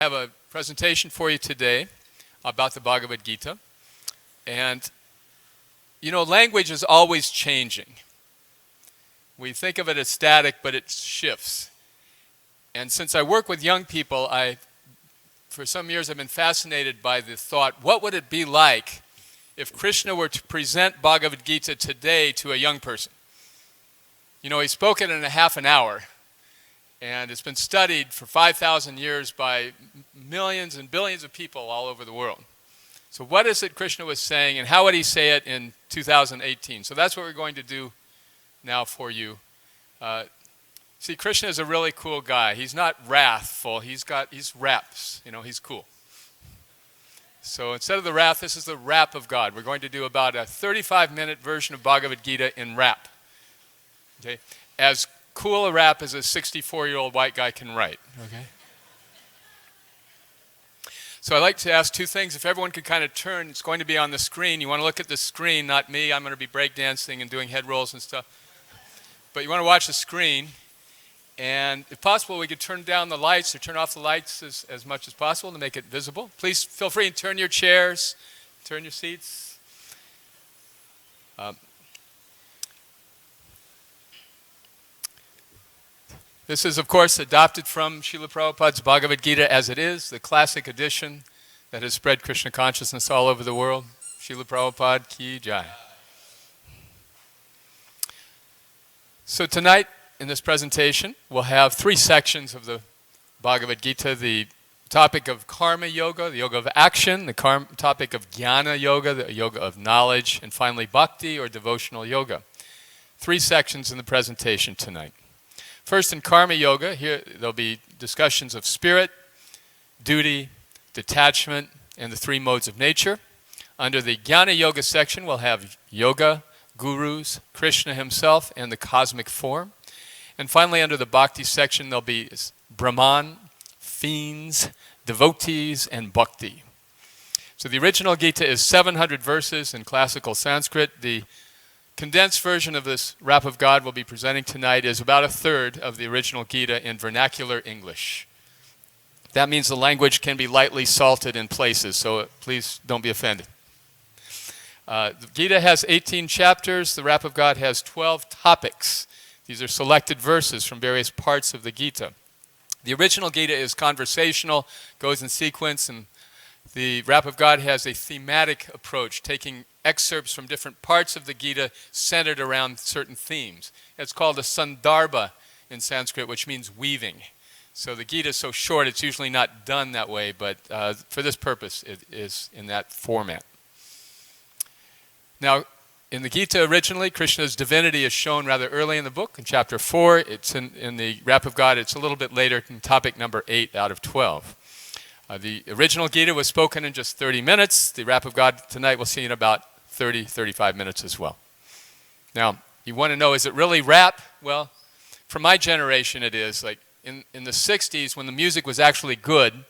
I have a presentation for you today about the Bhagavad Gita. And, language is always changing. We think of it as static, but it shifts. And since I work with young people, for some years I've been fascinated by the thought, what would it be like if Krishna were to present Bhagavad Gita today to a young person? He spoke it in a half an hour. And it's been studied for 5,000 years by millions and billions of people all over the world. So what is it Krishna was saying, and how would he say it in 2018? So that's what we're going to do now for you. See, Krishna is a really cool guy. He's not wrathful. He's raps. He's cool. So instead of the wrath, this is the rap of God. We're going to do about a 35-minute version of Bhagavad Gita in rap. Okay? As cool a rap as a 64-year-old white guy can write. Okay. So I'd like to ask two things. If everyone could kind of turn, it's going to be on the screen. You want to look at the screen, not me. I'm going to be breakdancing and doing head rolls and stuff. But you want to watch the screen. And if possible, we could turn down the lights or turn off the lights as much as possible to make it visible. Please feel free and turn your chairs, turn your seats. This is, of course, adopted from Srila Prabhupada's Bhagavad Gita as it is, the classic edition that has spread Krishna consciousness all over the world. Srila Prabhupada ki jai. So tonight, in this presentation, we'll have three sections of the Bhagavad Gita. The topic of karma yoga, the yoga of action, the topic of jnana yoga, the yoga of knowledge, and finally bhakti or devotional yoga. Three sections in the presentation tonight. First, in karma yoga, here there'll be discussions of spirit, duty, detachment, and the three modes of nature. Under the jnana yoga section, we'll have yoga, gurus, Krishna himself, and the cosmic form. And finally, under the bhakti section, there'll be Brahman, fiends, devotees, and bhakti. So the original Gita is 700 verses in classical Sanskrit. The condensed version of this Rap of God we'll be presenting tonight is about a third of the original Gita in vernacular English. That means the language can be lightly salted in places, so please don't be offended. The Gita has 18 chapters. The Rap of God has 12 topics. These are selected verses from various parts of the Gita. The original Gita is conversational, goes in sequence, and the Rap of God has a thematic approach, taking excerpts from different parts of the Gita centered around certain themes. It's called a sandarbha in Sanskrit, which means weaving. So the Gita is so short, it's usually not done that way, but for this purpose, it is in that format. Now, in the Gita originally, Krishna's divinity is shown rather early in the book, in chapter 4. It's in the Rap of God, it's a little bit later, in topic number 8 out of 12. The original Gita was spoken in just 30 minutes. The Rap of God tonight we'll see in about 30, 35 minutes as well. Now, you want to know, is it really rap? Well, for my generation it is. Like in the 60s, when the music was actually good,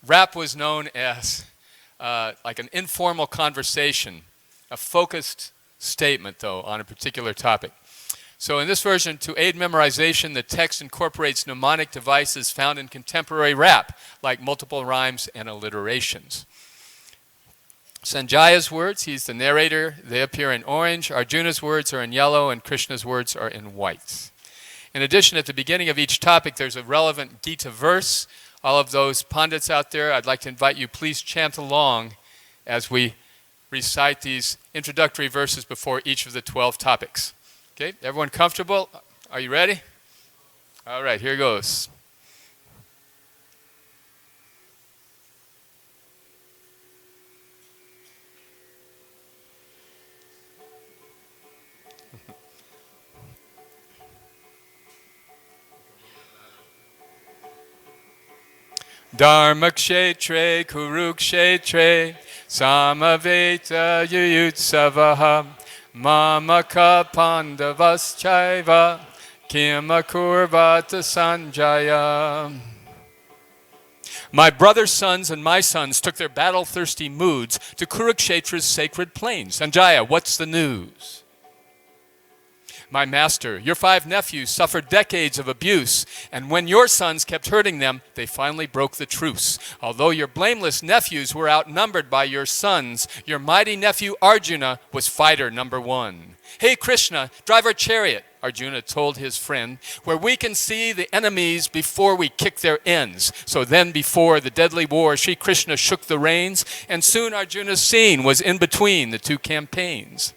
rap was known as like an informal conversation, a focused statement, though, on a particular topic. So in this version, to aid memorization, the text incorporates mnemonic devices found in contemporary rap, like multiple rhymes and alliterations. Sanjaya's words, he's the narrator, they appear in orange. Arjuna's words are in yellow, and Krishna's words are in white. In addition, at the beginning of each topic, there's a relevant Gita verse. All of those pundits out there, I'd like to invite you, please chant along as we recite these introductory verses before each of the 12 topics. Okay, everyone comfortable? Are you ready? All right, here goes. Dharmakshetre kurukshetre samaveta yuyutsavaha Mamaka pandavaschaiva kimakurvata sanjaya. My brother's sons and my sons took their battle-thirsty moods to Kurukshetra's sacred plain. Sanjaya, what's the news? My master, your 5 nephews suffered decades of abuse, and when your sons kept hurting them, they finally broke the truce. Although your blameless nephews were outnumbered by your sons, your mighty nephew Arjuna was fighter number 1. Hey Krishna, drive our chariot, Arjuna told his friend, where we can see the enemies before we kick their ends. So then before the deadly war, Sri Krishna shook the reins, and soon Arjuna's scene was in between the 2 campaigns.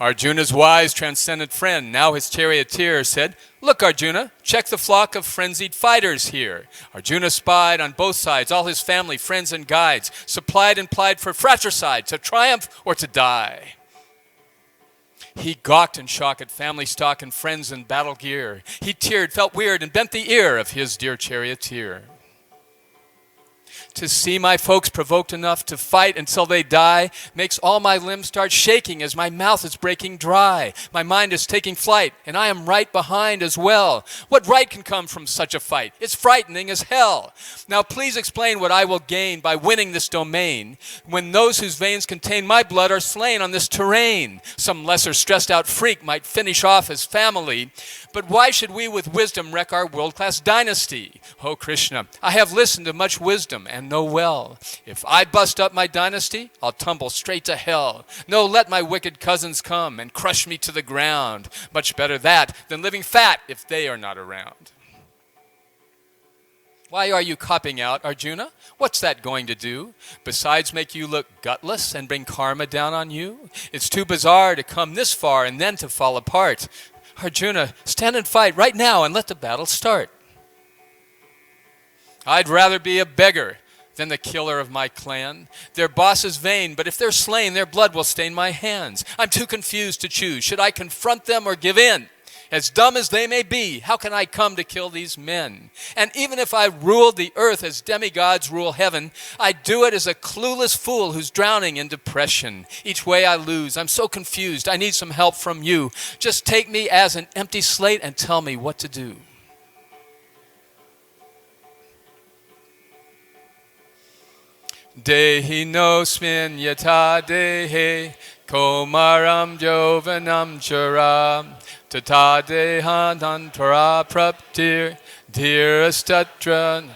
Arjuna's wise, transcendent friend, now his charioteer, said, "Look, Arjuna, check the flock of frenzied fighters here." Arjuna spied on both sides, all his family, friends, and guides, supplied and plied for fratricide, to triumph or to die. He gawked and shocked at family stock and friends and battle gear. He teared, felt weird, and bent the ear of his dear charioteer. To see my folks provoked enough to fight until they die makes all my limbs start shaking as my mouth is breaking dry. My mind is taking flight, and I am right behind as well. What right can come from such a fight? It's frightening as hell. Now please explain what I will gain by winning this domain, when those whose veins contain my blood are slain on this terrain. Some lesser stressed out freak might finish off his family, but why should we with wisdom wreck our world-class dynasty? Oh Krishna, I have listened to much wisdom and know well, if I bust up my dynasty, I'll tumble straight to hell. No, let my wicked cousins come and crush me to the ground. Much better that than living fat if they are not around. Why are you copping out, Arjuna? What's that going to do? Besides make you look gutless and bring karma down on you? It's too bizarre to come this far and then to fall apart. Arjuna, stand and fight right now and let the battle start. I'd rather be a beggar than the killer of my clan. Their boss is vain, but if they're slain, their blood will stain my hands. I'm too confused to choose. Should I confront them or give in? As dumb as they may be, how can I come to kill these men? And even if I ruled the earth as demigods rule heaven, I'd do it as a clueless fool who's drowning in depression. Each way I lose, I'm so confused. I need some help from you. Just take me as an empty slate and tell me what to do. Dehi nosmin yata dehe komaram jovanam charam tata dehanantara praptir dhirastatra.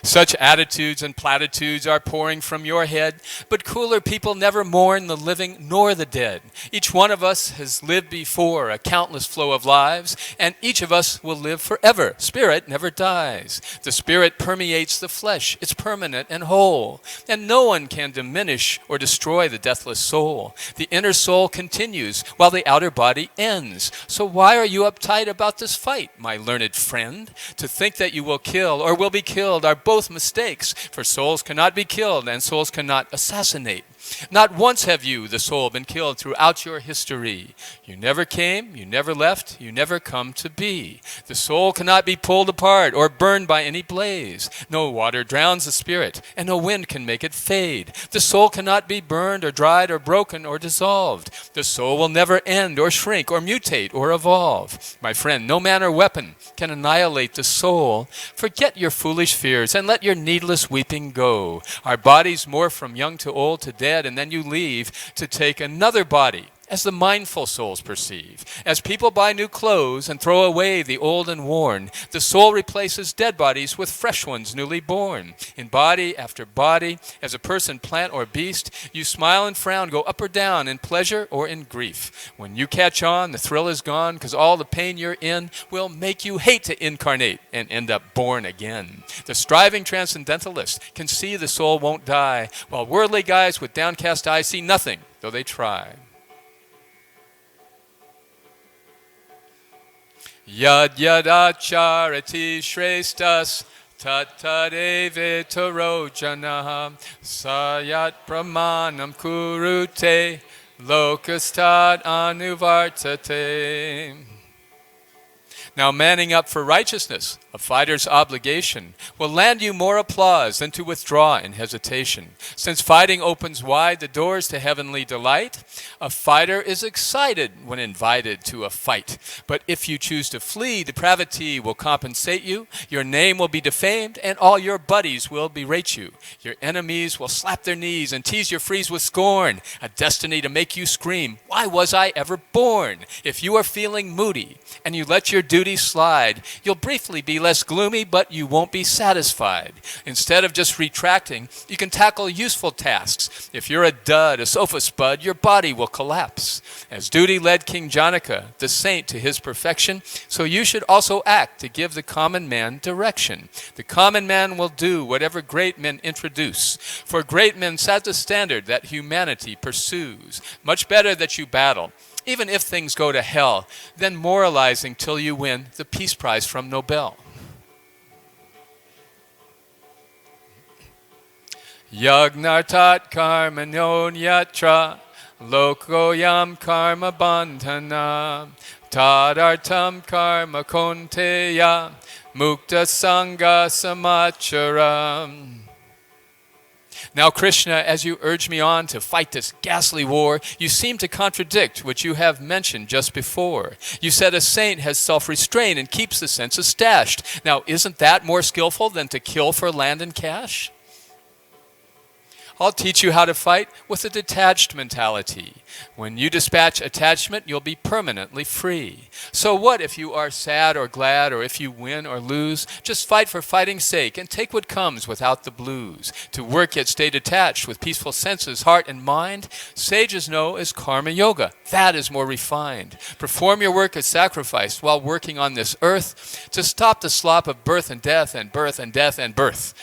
Such attitudes and platitudes are pouring from your head, but cooler people never mourn the living nor the dead. Each one of us has lived before a countless flow of lives, and each of us will live forever. Spirit never dies. The spirit permeates the flesh. It's permanent and whole, and no one can diminish or destroy the deathless soul. The inner soul continues while the outer body ends. So why are you uptight about this fight, my learned friend? To think that you will kill or will be killed are both mistakes, for souls cannot be killed and souls cannot assassinate. Not once have you, the soul, been killed throughout your history. You never came, you never left, you never come to be. The soul cannot be pulled apart or burned by any blaze. No water drowns the spirit, and no wind can make it fade. The soul cannot be burned or dried or broken or dissolved. The soul will never end or shrink or mutate or evolve. My friend, no man or weapon can annihilate the soul. Forget your foolish fears and let your needless weeping go. Our bodies morph from young to old to dead, and then you leave to take another body, as the mindful souls perceive. As people buy new clothes and throw away the old and worn, the soul replaces dead bodies with fresh ones newly born. In body after body, as a person, plant, or beast, you smile and frown, go up or down, in pleasure or in grief. When you catch on, the thrill is gone, because all the pain you're in will make you hate to incarnate and end up born again. The striving transcendentalist can see the soul won't die, while worldly guys with downcast eyes see nothing, though they try. Yad yad acharati shrestas tat tadeve torojana sayat pramanam kurute lokastad anuvartate. Now manning up for righteousness, a fighter's obligation, will land you more applause than to withdraw in hesitation. Since fighting opens wide the doors to heavenly delight, a fighter is excited when invited to a fight. But if you choose to flee, depravity will compensate you, your name will be defamed, and all your buddies will berate you. Your enemies will slap their knees and tease your frieze with scorn, a destiny to make you scream, "Why was I ever born?" If you are feeling moody and you let your duties slide, you'll briefly be less gloomy, but you won't be satisfied. Instead of just retracting, you can tackle useful tasks. If you're a dud, a sofa spud, your body will collapse. As duty led King Janaka, the saint, to his perfection, so you should also act to give the common man direction. The common man will do whatever great men introduce, for great men set the standard that humanity pursues. Much better that you battle, even if things go to hell, than moralizing till you win the Peace Prize from Nobel. Yagnartat karmanyon yatra lokoyam karma bandhana tadartam karma konteya mukta sangha samacharam. Now, Krishna, as you urge me on to fight this ghastly war, you seem to contradict what you have mentioned just before. You said a saint has self-restraint and keeps the senses stashed. Now, isn't that more skillful than to kill for land and cash? I'll teach you how to fight with a detached mentality. When you dispatch attachment, you'll be permanently free. So what if you are sad or glad, or if you win or lose? Just fight for fighting's sake and take what comes without the blues. To work yet stay detached with peaceful senses, heart and mind, sages know as karma yoga. That is more refined. Perform your work as sacrifice while working on this earth to stop the slop of birth and death and birth and death and birth.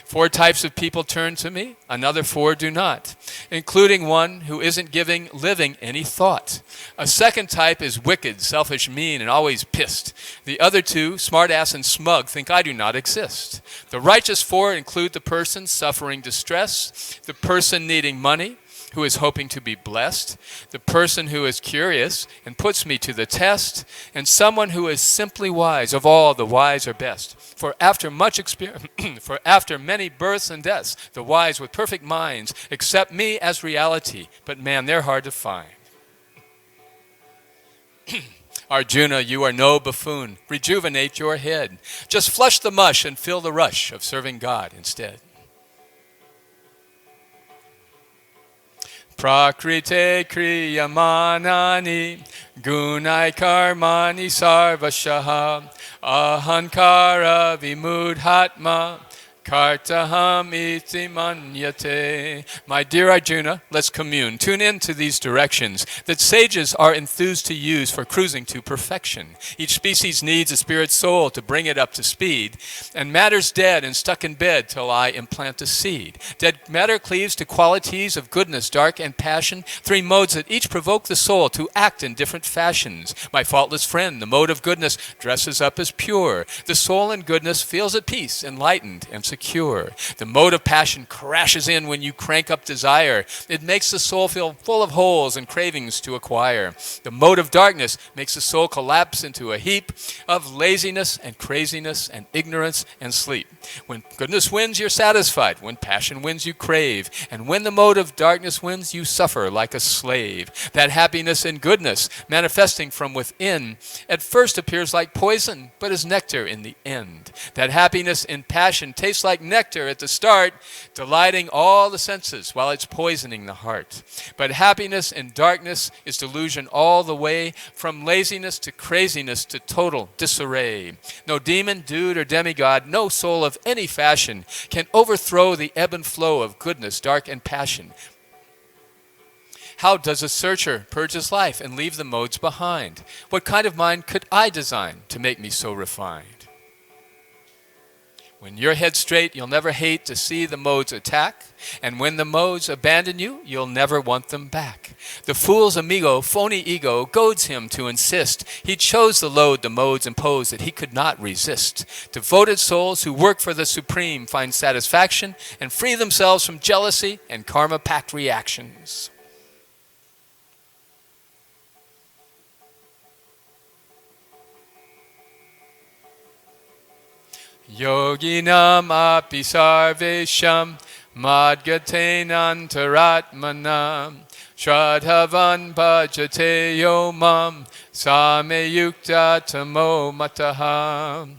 4 types of people turn to me, another 4 do not, including one who isn't giving living any thought. A second type is wicked, selfish, mean, and always pissed. The other 2, smart-ass and smug, think I do not exist. The righteous 4 include the person suffering distress, the person needing money, who is hoping to be blessed, the person who is curious and puts me to the test, and someone who is simply wise. Of all, the wise are best. For after much experience, for after many births and deaths, the wise with perfect minds accept me as reality. But man, they're hard to find. Arjuna, you are no buffoon. Rejuvenate your head. Just flush the mush and feel the rush of serving God instead. Prakrite kriyamanani gunai karmani sarvashaha ahankara vimudhatma kartaham iti manyate. My dear Arjuna, let's commune. Tune in to these directions that sages are enthused to use for cruising to perfection. Each species needs a spirit soul to bring it up to speed, and matter's dead and stuck in bed till I implant a seed. Dead matter cleaves to qualities of goodness, dark, and passion, 3 modes that each provoke the soul to act in different fashions. My faultless friend, the mode of goodness, dresses up as pure. The soul in goodness feels at peace, enlightened, and secure. The mode of passion crashes in when you crank up desire. It makes the soul feel full of holes and cravings to acquire. The mode of darkness makes the soul collapse into a heap of laziness and craziness and ignorance and sleep. When goodness wins, you're satisfied. When passion wins, you crave. And when the mode of darkness wins, you suffer like a slave. That happiness in goodness, manifesting from within, at first appears like poison, but is nectar in the end. That happiness in passion tastes like nectar at the start, delighting all the senses while it's poisoning the heart. But happiness in darkness is delusion all the way, from laziness to craziness to total disarray. No demon, dude, or demigod, no soul of any fashion can overthrow the ebb and flow of goodness, dark, and passion. How does a searcher purge his life and leave the modes behind? What kind of mind could I design to make me so refined? When you're head straight, you'll never hate to see the modes attack. And when the modes abandon you, you'll never want them back. The fool's amigo, phony ego, goads him to insist. He chose the load the modes impose that he could not resist. Devoted souls who work for the supreme find satisfaction and free themselves from jealousy and karma-packed reactions. Yoginam api sarvesham madgatenantaratmanam Shradhavan bhajate yomam same yukta tamo mataham.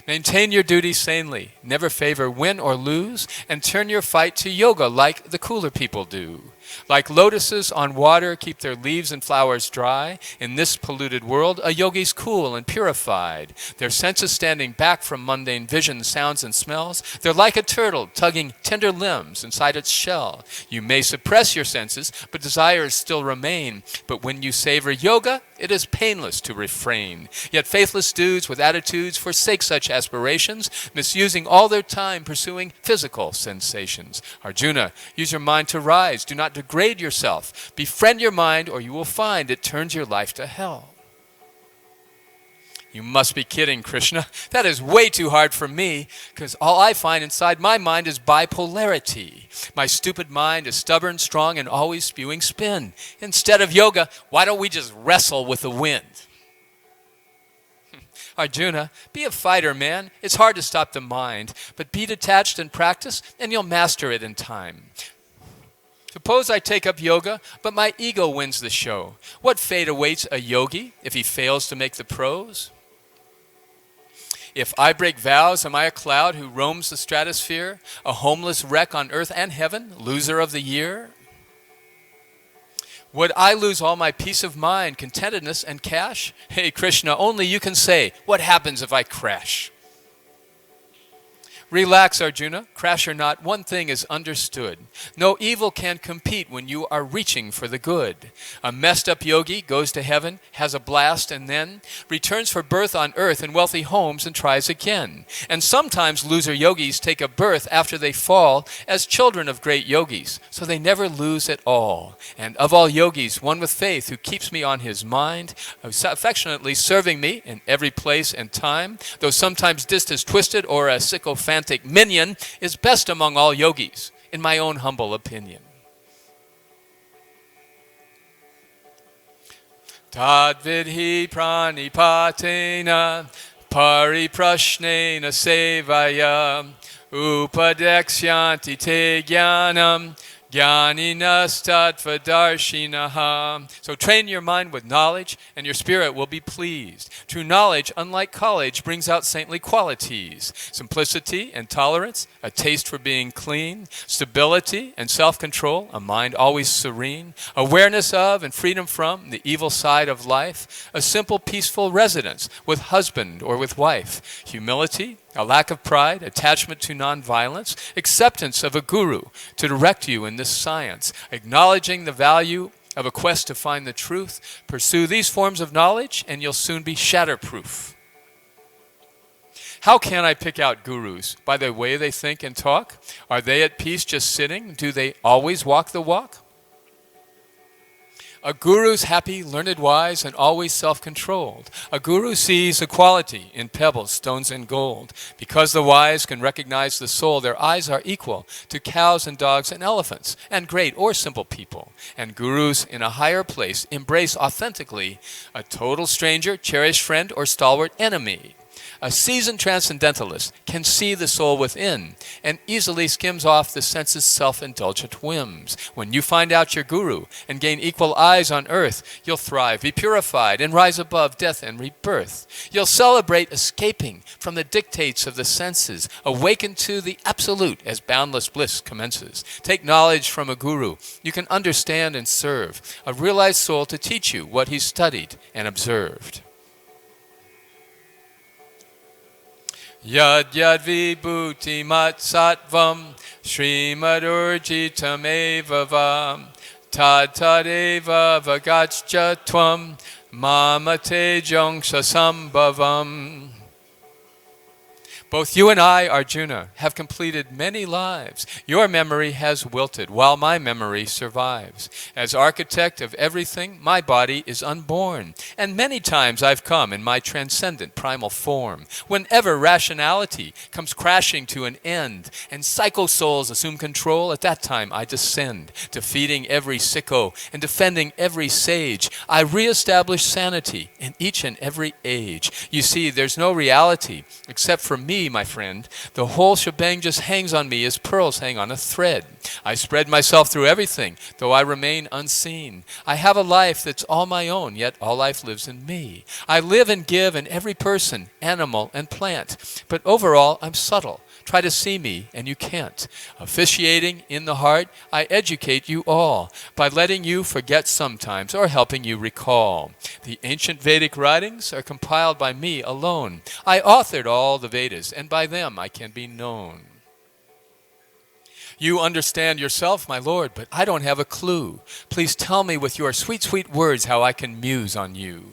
Maintain your duty sanely, never favor win or lose, and turn your fight to yoga like the cooler people do. Like lotuses on water keep their leaves and flowers dry, in this polluted world a yogi's cool and purified. Their senses standing back from mundane visions, sounds, and smells. They're like a turtle tugging tender limbs inside its shell. You may suppress your senses, but desires still remain. But when you savor yoga, it is painless to refrain. Yet faithless dudes with attitudes forsake such aspirations, misusing all their time pursuing physical sensations. Arjuna, use your mind to rise. Do not degrade yourself. Befriend your mind, or you will find it turns your life to hell. You must be kidding, Krishna. That is way too hard for me, because all I find inside my mind is bipolarity. My stupid mind is stubborn, strong, and always spewing spin. Instead of yoga, why don't we just wrestle with the wind? Arjuna, be a fighter, man. It's hard to stop the mind, but be detached and practice, and you'll master it in time. Suppose I take up yoga, but my ego wins the show. What fate awaits a yogi if he fails to make the pros? If I break vows, am I a cloud who roams the stratosphere? A homeless wreck on earth and heaven, loser of the year? Would I lose all my peace of mind, contentedness, and cash? Hey, Krishna, only you can say, what happens if I crash? Relax, Arjuna. Crash or not, one thing is understood. No evil can compete when you are reaching for the good. A messed up yogi goes to heaven, has a blast, and then returns for birth on earth in wealthy homes and tries again. And sometimes loser yogis take a birth after they fall as children of great yogis, so they never lose at all. And of all yogis, one with faith who keeps me on his mind, affectionately serving me in every place and time, though sometimes distant, twisted, or a sycophantic minion, is best among all yogis, in my own humble opinion. Tadvidhi pranipatena pariprashnena sevaya upadekshyanti te jnanam Jnaninas tattvadarshinaha. So train your mind with knowledge, and your spirit will be pleased. True knowledge, unlike college, brings out saintly qualities. Simplicity and tolerance, a taste for being clean. Stability and self-control, a mind always serene. Awareness of and freedom from the evil side of life. A simple, peaceful residence with husband or with wife. Humility, a lack of pride, attachment to nonviolence, acceptance of a guru to direct you in this science, acknowledging the value of a quest to find the truth. Pursue these forms of knowledge and you'll soon be shatterproof. How can I pick out gurus? By the way they think and talk? Are they at peace just sitting? Do they always walk the walk? A guru's happy, learned, wise, and always self-controlled. A guru sees equality in pebbles, stones, and gold. Because the wise can recognize the soul, their eyes are equal to cows and dogs and elephants, and great or simple people. And gurus in a higher place embrace authentically a total stranger, cherished friend, or stalwart enemy. A seasoned transcendentalist can see the soul within and easily skims off the senses' self-indulgent whims. When you find out your guru and gain equal eyes on earth, you'll thrive, be purified, and rise above death and rebirth. You'll celebrate escaping from the dictates of the senses, awaken to the absolute as boundless bliss commences. Take knowledge from a guru. You can understand and serve a realized soul to teach you what he's studied and observed. Yad yad vibhuti mat sattvam srimadurjitam eva vam tad tadeva vagaccha tvam mamate jongsha sambhavam. Both you and I, Arjuna, have completed many lives. Your memory has wilted, while my memory survives. As architect of everything, my body is unborn. And many times I've come in my transcendent primal form. Whenever rationality comes crashing to an end, and psycho-souls assume control, at that time I descend, defeating every sicko and defending every sage. I reestablish sanity in each and every age. You see, there's no reality except for me, my friend. The whole shebang just hangs on me as pearls hang on a thread. I spread myself through everything, though I remain unseen. I have a life that's all my own, yet all life lives in me. I live and give in every person, animal, and plant. But overall, I'm subtle. Try to see me, and you can't. Officiating in the heart, I educate you all by letting you forget sometimes or helping you recall. The ancient Vedic writings are compiled by me alone. I authored all the Vedas, and by them I can be known. You understand yourself, my Lord, but I don't have a clue. Please tell me with your sweet, sweet words how I can muse on you.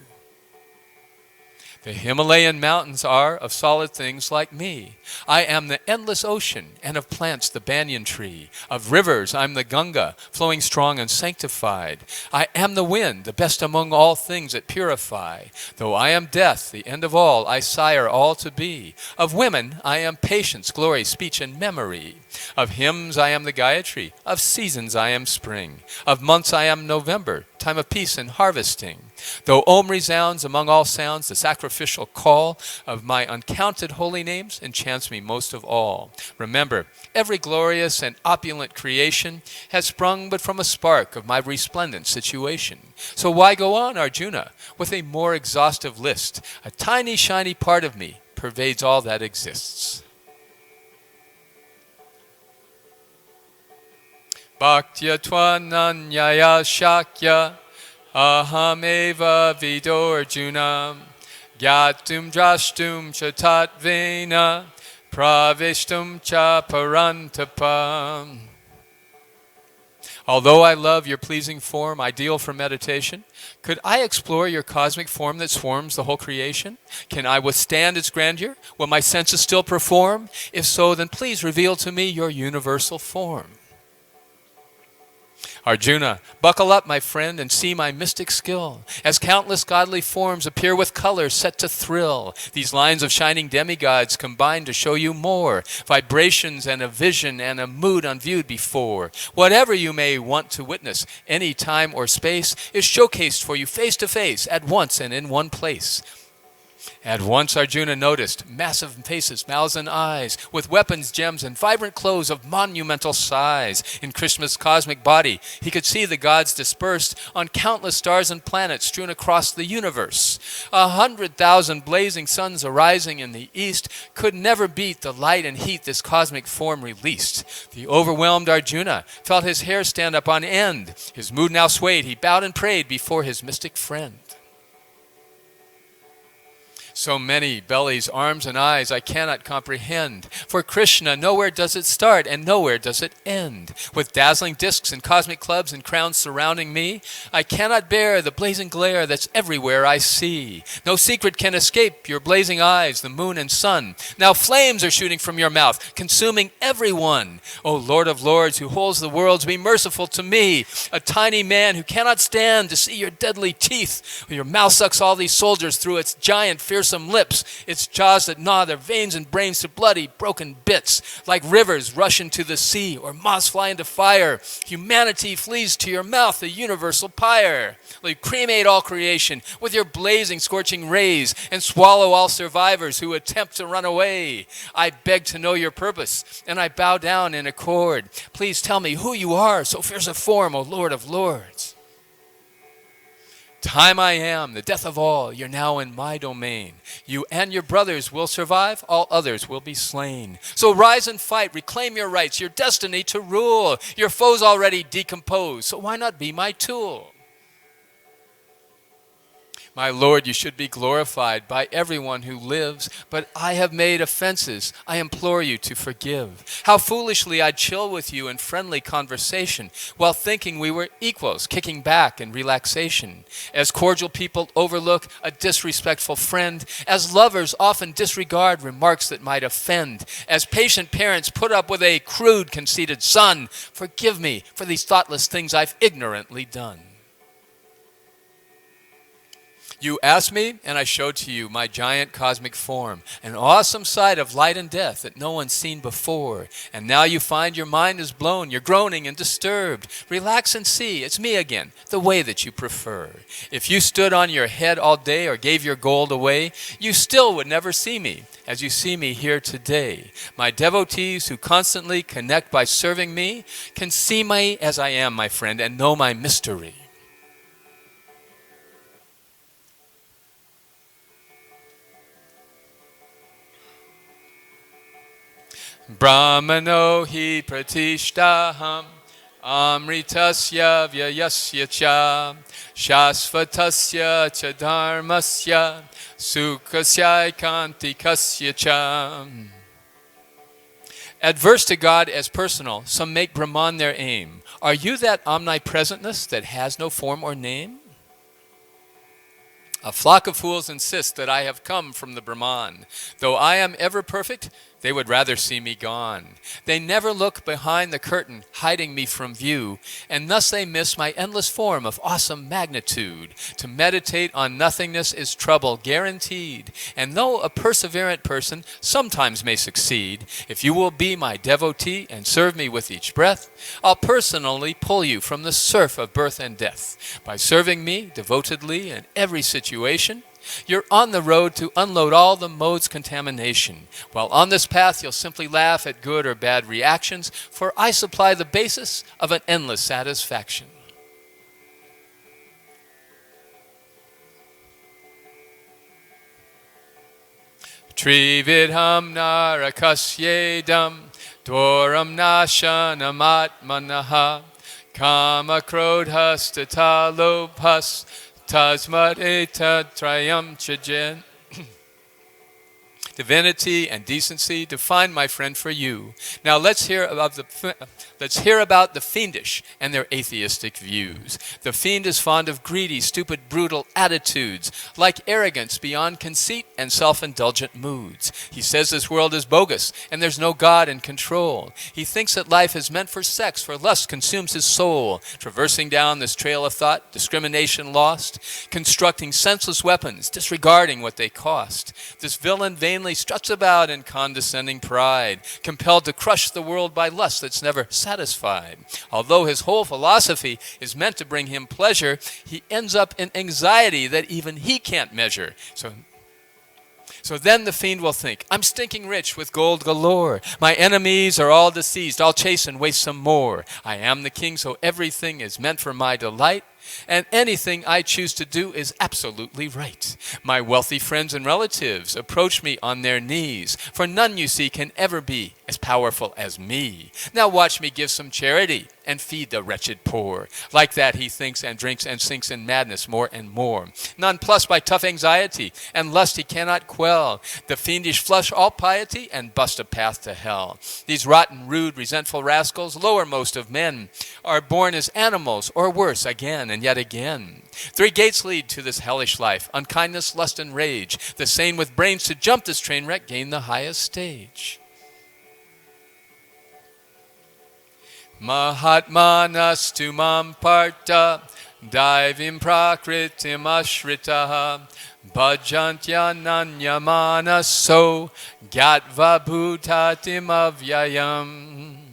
The Himalayan mountains are of solid things like me. I am the endless ocean, and of plants the banyan tree. Of rivers I'm the Ganga, flowing strong and sanctified. I am the wind, the best among all things that purify. Though I am death, the end of all, I sire all to be. Of women I am patience, glory, speech, and memory. Of hymns I am the Gayatri, of seasons I am spring. Of months I am November, time of peace and harvesting. Though Om resounds among all sounds, the sacrificial call of my uncounted holy names enchants me most of all. Remember, every glorious and opulent creation has sprung but from a spark of my resplendent situation. So why go on, Arjuna, with a more exhaustive list? A tiny, shiny part of me pervades all that exists. Bhaktya tvananyaya shakya ahameva vidorjuna gyatum drashtum chatatvena pravishtum cha parantapa. Although I love your pleasing form, ideal for meditation, could I explore your cosmic form that swarms the whole creation? Can I withstand its grandeur? Will my senses still perform? If so, then please reveal to me your universal form. Arjuna, buckle up, my friend, and see my mystic skill. As countless godly forms appear with colors set to thrill, these lines of shining demigods combine to show you more, vibrations and a vision and a mood unviewed before. Whatever you may want to witness, any time or space, is showcased for you face to face, at once and in one place. At once Arjuna noticed massive faces, mouths, and eyes, with weapons, gems, and vibrant clothes of monumental size. In Krishna's cosmic body, he could see the gods dispersed on countless stars and planets strewn across the universe. 100,000 blazing suns arising in the east could never beat the light and heat this cosmic form released. The overwhelmed Arjuna felt his hair stand up on end. His mood now swayed. He bowed and prayed before his mystic friend. So many bellies, arms, and eyes I cannot comprehend. For Krishna, nowhere does it start and nowhere does it end. With dazzling discs and cosmic clubs and crowns surrounding me, I cannot bear the blazing glare that's everywhere I see. No secret can escape your blazing eyes, the moon and sun. Now flames are shooting from your mouth, consuming everyone. O Lord of Lords, who holds the worlds, be merciful to me, a tiny man who cannot stand to see your deadly teeth. Your mouth sucks all these soldiers through its giant, fearsome lips, its jaws that gnaw their veins and brains to bloody, broken bits. Like rivers rush into the sea, or moths fly into fire, humanity flees to your mouth, the universal pyre. Will you cremate all creation with your blazing, scorching rays, and swallow all survivors who attempt to run away? I beg to know your purpose, and I bow down in accord. Please tell me who you are, so fierce a form, O Lord of Lords. Time I am, the death of all, you're now in my domain. You and your brothers will survive, all others will be slain. So rise and fight, reclaim your rights, your destiny to rule. Your foes already decomposed, so why not be my tool? My Lord, you should be glorified by everyone who lives, but I have made offenses. I implore you to forgive. How foolishly I'd chill with you in friendly conversation, while thinking we were equals, kicking back in relaxation. As cordial people overlook a disrespectful friend, as lovers often disregard remarks that might offend, as patient parents put up with a crude, conceited son, forgive me for these thoughtless things I've ignorantly done. You asked me, and I showed to you my giant cosmic form, an awesome sight of light and death that no one's seen before. And now you find your mind is blown, you're groaning and disturbed. Relax and see, it's me again, the way that you prefer. If you stood on your head all day or gave your gold away, you still would never see me, as you see me here today. My devotees who constantly connect by serving me can see me as I am, my friend, and know my mystery. Brahmano hi pratishtaham amritasya vyayasya cha shasvatasya cha dharmasya sukhasya kantikasya cha. Adverse to God as personal, some make Brahman their aim. Are you that omnipresentness that has no form or name? A flock of fools insist that I have come from the Brahman. Though I am ever perfect, they would rather see me gone. They never look behind the curtain, hiding me from view, and thus they miss my endless form of awesome magnitude. To meditate on nothingness is trouble guaranteed, and though a perseverant person sometimes may succeed, if you will be my devotee and serve me with each breath, I'll personally pull you from the surf of birth and death. By serving me devotedly in every situation, you're on the road to unload all the mode's contamination. While on this path, you'll simply laugh at good or bad reactions, for I supply the basis of an endless satisfaction. Trividham narakasyedam dwaram nashanam kama krodhas tata lobhas tasmat etatrayam chajen. Divinity and decency define my friend for you. Now let's hear about the fiendish and their atheistic views. The fiend is fond of greedy, stupid, brutal attitudes, like arrogance beyond conceit and self-indulgent moods. He says this world is bogus and there's no God in control. He thinks that life is meant for sex, for lust consumes his soul. Traversing down this trail of thought, discrimination lost, constructing senseless weapons, disregarding what they cost. This villain vainly struts about in condescending pride, compelled to crush the world by lust that's never satisfied. Although his whole philosophy is meant to bring him pleasure, he ends up in anxiety that even he can't measure. So then the fiend will think, I'm stinking rich with gold galore. My enemies are all deceased. I'll chase and waste some more. I am the king, so everything is meant for my delight. And anything I choose to do is absolutely right. My wealthy friends and relatives approach me on their knees, for none, you see, can ever be as powerful as me. Now watch me give some charity and feed the wretched poor. Like that he thinks and drinks and sinks in madness more and more. Nonplussed by tough anxiety and lust he cannot quell. The fiendish flush all piety and bust a path to hell. These rotten, rude, resentful rascals, lowermost of men, are born as animals or worse again and yet again. 3 gates lead to this hellish life: unkindness, lust, and rage. The sane with brains to jump this train wreck gain the highest stage. Mahatmanas mam parta divim prakritim ashritaha bhajantyananyamanaso gatva bhutatim avyayam.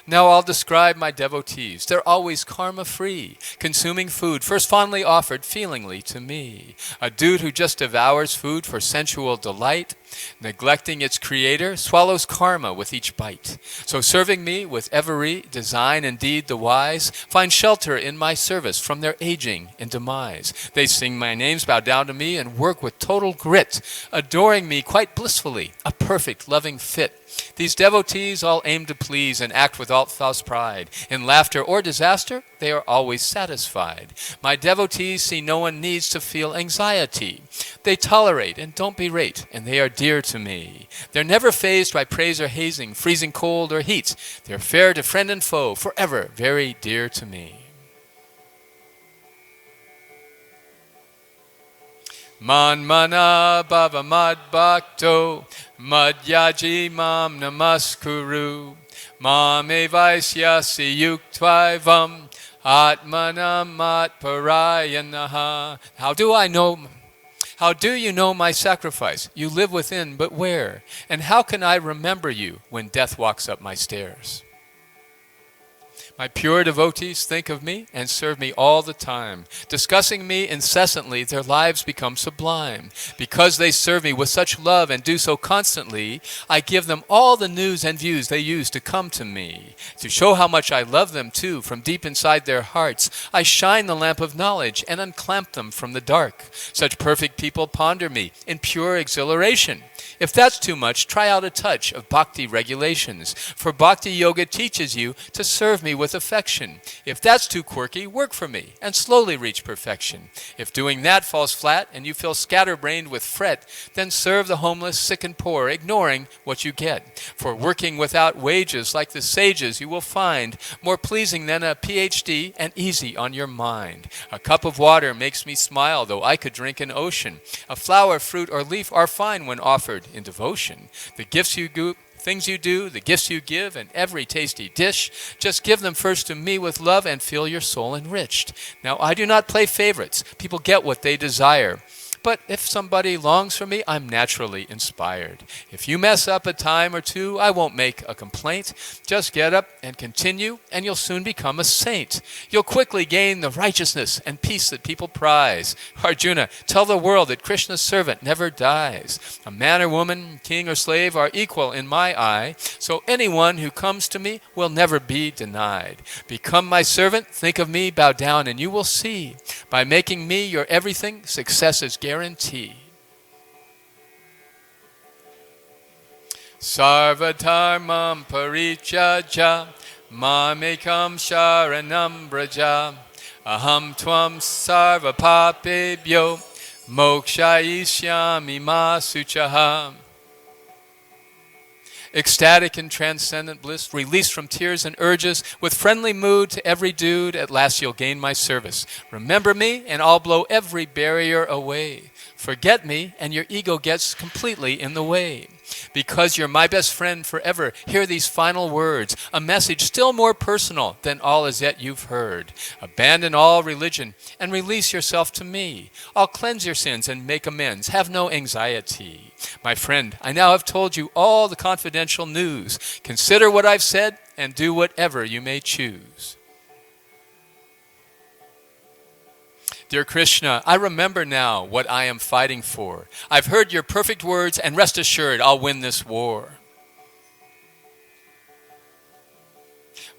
Now I'll describe my devotees. They're always karma-free, consuming food first fondly offered feelingly to me. A dude who just devours food for sensual delight, neglecting its creator, swallows karma with each bite. So serving me with every design, indeed the wise, find shelter in my service from their aging and demise. They sing my names, bow down to me, and work with total grit, adoring me quite blissfully, a perfect loving fit. These devotees all aim to please and act without false pride. In laughter or disaster, they are always satisfied. My devotees see no one needs to feel anxiety. They tolerate and don't berate, and they are dear to me. They're never fazed by praise or hazing, freezing cold or heat. They're fair to friend and foe, forever very dear to me. Manmana bhava mad bhakto madhyaji mam namaskuru mam evaisyasi yuktvavam atmanam matparayanaha. How do you know my sacrifice? You live within, but where? And how can I remember you when death walks up my stairs? My pure devotees think of me and serve me all the time. Discussing me incessantly, their lives become sublime. Because they serve me with such love and do so constantly, I give them all the news and views they use to come to me. To show how much I love them too, from deep inside their hearts, I shine the lamp of knowledge and unclamp them from the dark. Such perfect people ponder me in pure exhilaration. If that's too much, try out a touch of bhakti regulations. For bhakti yoga teaches you to serve me with affection. If that's too quirky, work for me and slowly reach perfection. If doing that falls flat and you feel scatterbrained with fret, then serve the homeless, sick and poor, ignoring what you get. For working without wages like the sages, you will find more pleasing than a PhD and easy on your mind. A cup of water makes me smile, though I could drink an ocean. A flower, fruit, or leaf are fine when offered in devotion. The gifts you do, things you do, the gifts you give, and every tasty dish, just give them first to me with love and feel your soul enriched. Now, I do not play favorites. People get what they desire. But if somebody longs for me, I'm naturally inspired. If you mess up a time or two, I won't make a complaint. Just get up and continue, and you'll soon become a saint. You'll quickly gain the righteousness and peace that people prize. Arjuna, tell the world that Krishna's servant never dies. A man or woman, king or slave are equal in my eye, so anyone who comes to me will never be denied. Become my servant, think of me, bow down, and you will see. By making me your everything, success is guaranteed. Sarvadharmam parichaja mamekam sharanam braja aham tvam sarva papebhyo mokshayishyami ma suchaha. Ecstatic and transcendent bliss, released from tears and urges, with friendly mood to every dude, at last you'll gain my service. Remember me, and I'll blow every barrier away. Forget me, and your ego gets completely in the way. Because you're my best friend forever, hear these final words, a message still more personal than all as yet you've heard. Abandon all religion and release yourself to me. I'll cleanse your sins and make amends. Have no anxiety. My friend, I now have told you all the confidential news. Consider what I've said and do whatever you may choose. Dear Krishna, I remember now what I am fighting for. I've heard your perfect words, and rest assured I'll win this war.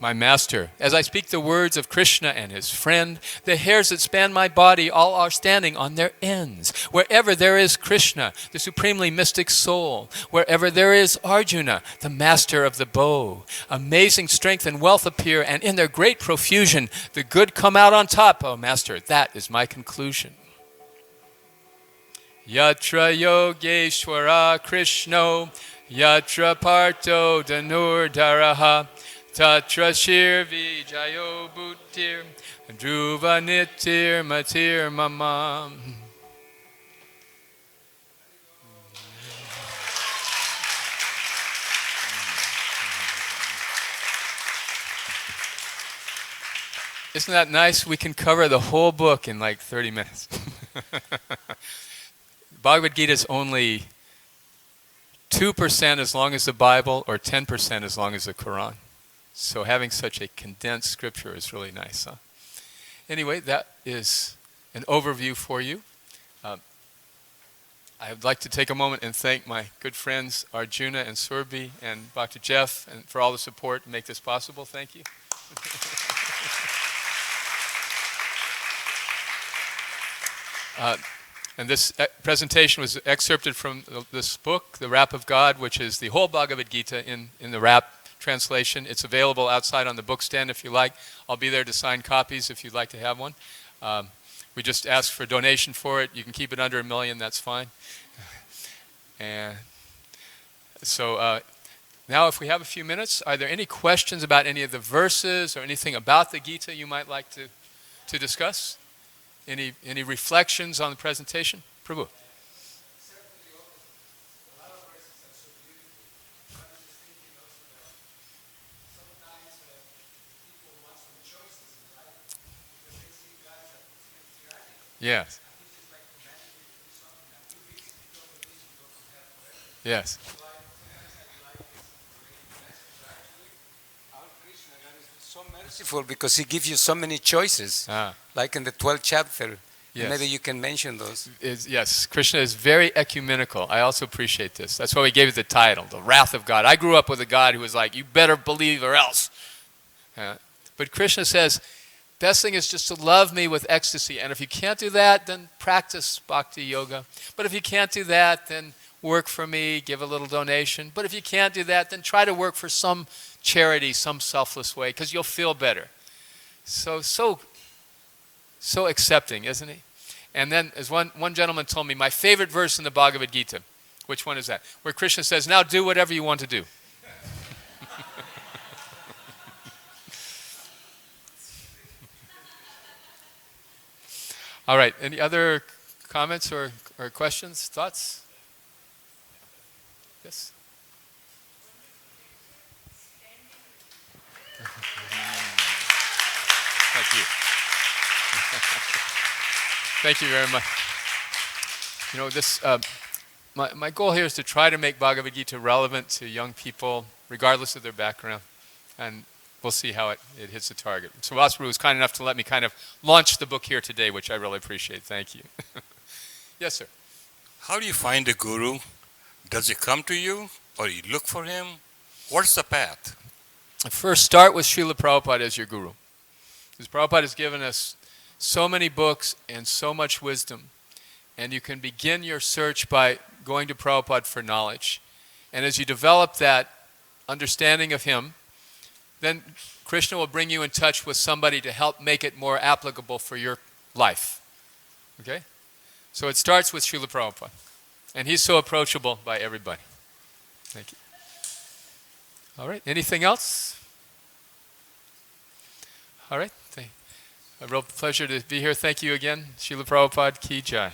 My master, as I speak the words of Krishna and his friend, the hairs that span my body all are standing on their ends. Wherever there is Krishna, the supremely mystic soul, wherever there is Arjuna, the master of the bow, amazing strength and wealth appear, and in their great profusion, the good come out on top. Oh, master, that is my conclusion. Yatra Yogeshwara Krishno, Yatra Parto Dhanurdharaha, Tatra Shirvi Jayo Bhutir, Dhruva Nitir Matir Mamam. Isn't that nice? We can cover the whole book in like 30 minutes. Bhagavad Gita is only 2% as long as the Bible, or 10% as long as the Quran. So having such a condensed scripture is really nice. Huh? Anyway, that is an overview for you. I'd like to take a moment and thank my good friends Arjuna and Surbi and Dr. Jeff and for all the support to make this possible. Thank you. And this presentation was excerpted from this book, The Rap of God, which is the whole Bhagavad Gita in the rap translation. It's available outside on the book stand if you like. I'll be there to sign copies if you'd like to have one. We just ask for a donation for it. You can keep it under $1 million, that's fine. And so now if we have a few minutes, are there any questions about any of the verses or anything about the Gita you might like to discuss? Any reflections on the presentation? Prabhu. Yes. Yes. So merciful because he gives you so many choices, like in the 12th chapter. Yes. Maybe you can mention those. Yes, Krishna is very ecumenical. I also appreciate this. That's why we gave it the title, The Wrath of God. I grew up with a God who was like, you better believe or else. But Krishna says, best thing is just to love me with ecstasy. And if you can't do that, then practice bhakti yoga. But if you can't do that, then work for me, give a little donation. But if you can't do that, then try to work for some charity, some selfless way, because you'll feel better. So accepting, isn't he? And then, as one gentleman told me, my favorite verse in the Bhagavad Gita, which one is that? Where Krishna says, now do whatever you want to do. All right, any other comments or questions, thoughts? Yes? Thank you. Thank you very much. You know, this my goal here is to try to make Bhagavad Gita relevant to young people, regardless of their background, and we'll see how it hits the target. So Prabhu was kind enough to let me kind of launch the book here today, which I really appreciate. Thank you. Yes, sir. How do you find a guru? Does he come to you, or you look for him? What's the path? First, start with Srila Prabhupada as your guru. Because Prabhupada has given us so many books and so much wisdom. And you can begin your search by going to Prabhupada for knowledge. And as you develop that understanding of him, then Krishna will bring you in touch with somebody to help make it more applicable for your life. Okay? So it starts with Srila Prabhupada. And he's so approachable by everybody. Thank you. All right, anything else? All right, a real pleasure to be here. Thank you again. Srila Prabhupada Ki Jai.